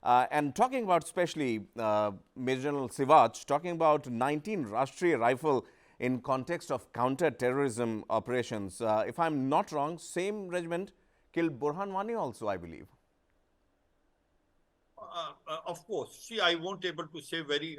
And talking about especially Major General Siwach, talking about 19 Rashtriya Rifle in context of counter-terrorism operations. If I'm not wrong, same regiment killed Burhan Wani also, I believe. Of course. See, I won't able to say very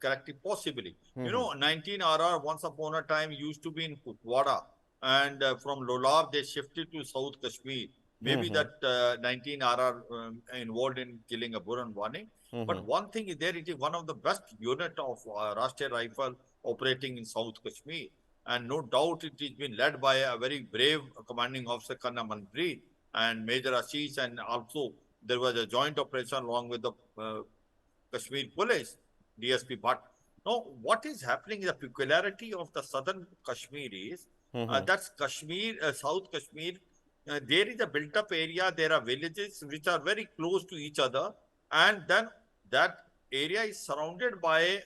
correctly, possibly. 19 RR once upon a time used to be in Kutwada, and from Lolab they shifted to South Kashmir. Maybe that 19 RR involved in killing a Burhan Wani. But one thing is there, it is one of the best unit of Rashtriya Rifle operating in South Kashmir. And no doubt it has been led by a very brave commanding officer, Kanna Manpreet, and Major Ashish, and also there was a joint operation along with the Kashmir police, DSP. But now, what is happening? The peculiarity of the southern Kashmir is that's Kashmir, South Kashmir. There is a built-up area. There are villages which are very close to each other, and then that area is surrounded by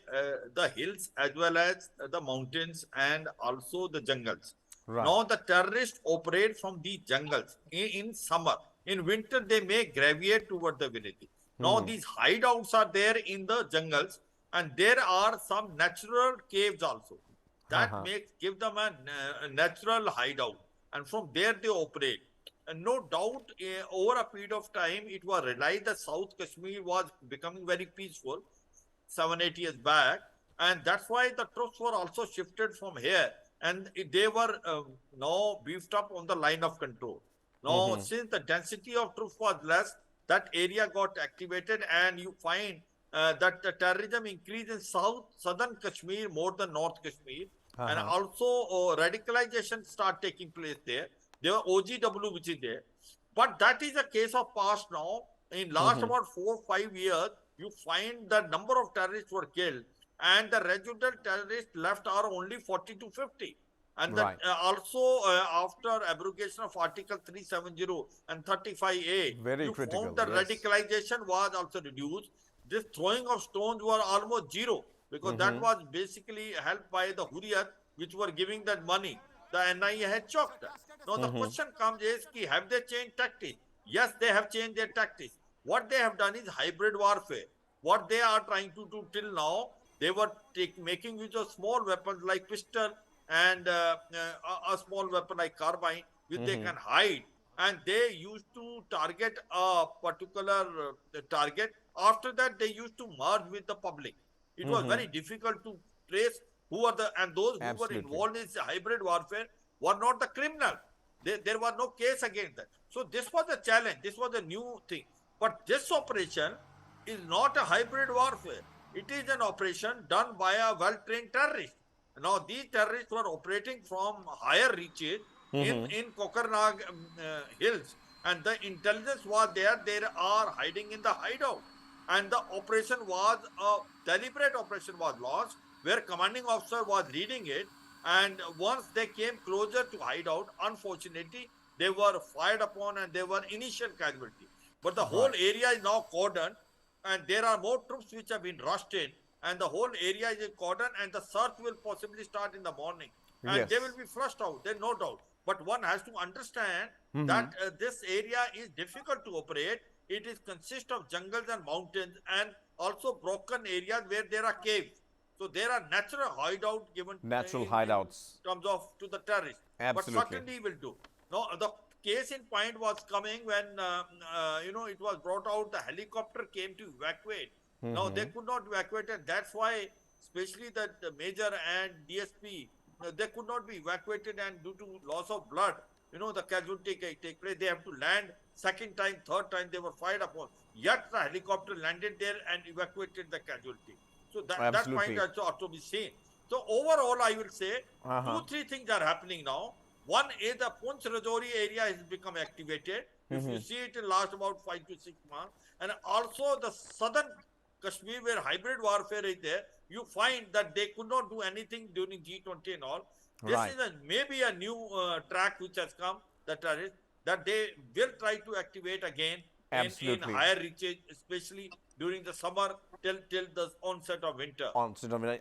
the hills as well as the mountains and also the jungles. Right. Now, the terrorists operate from these jungles in summer. In winter, they may gravitate toward the villages. Now, these hideouts are there in the jungles, and there are some natural caves also. That makes give them a natural hideout, and from there they operate. And no doubt, over a period of time, it was realized that South Kashmir was becoming very peaceful 7 8 years back, and that's why the troops were also shifted from here, and they were now beefed up on the line of control. Now, since the density of troops was less, that area got activated, and you find that the terrorism increased in southern Kashmir more than North Kashmir, and also radicalization start taking place there. There were OGW which is there, but that is a case of past now. In last about 4 5 years, you find the number of terrorists were killed, and the residual terrorists left are only 40 to 50. And that also after abrogation of Article 370 and 35A, Very you critical, found that yes. radicalization was also reduced. This throwing of stones were almost zero, because that was basically helped by the Howeever, which were giving that money. The NIA had choked that. Now the question comes is, have they changed tactics? Yes, they have changed their tactics. What they have done is hybrid warfare. What they are trying to do till now, they were making use of small weapons like pistol and a small weapon like carbine, which they can hide. And they used to target a particular target. After that, they used to merge with the public. It was very difficult to trace who are the, and those who were Absolutely. involved in hybrid warfare were not the criminal. There was no case against that. So this was a challenge. This was a new thing. But this operation is not a hybrid warfare. It is an operation done by a well-trained terrorist. Now, these terrorists were operating from higher reaches in Kokarnag hills, and the intelligence was there. They are hiding in the hideout, and the operation was a deliberate operation was launched, where commanding officer was leading it. And once they came closer to hideout, unfortunately, they were fired upon, and they were initial casualty. But the whole area is now cordoned, and there are more troops which have been rushed in, and the whole area is in cordon, and the search will possibly start in the morning, and they will be flushed out, there's no doubt. But one has to understand that this area is difficult to operate. It is consist of jungles and mountains, and also broken areas where there are caves. So there are natural hideout given Natural in hideouts. terms of to the terrorists. Absolutely. But certainly will do. Now the case in point was coming when it was brought out. The helicopter came to evacuate. Now they could not evacuate, and that's why, especially that the major and DSP, they could not be evacuated, and due to loss of blood, the casualty take place. They have to land second time, third time they were fired upon. Yet the helicopter landed there and evacuated the casualty. So that point also ought to be seen. So overall, I will say 2 3 things are happening now. One is the Poonch Rajouri area has become activated. If you see it in last about 5 to 6 months, and also the southern Kashmir, where hybrid warfare is there, you find that they could not do anything during G20 and all. This is maybe a new track which has come, that they will try to activate again in higher reaches, especially during the summer till the onset of winter. Absolutely.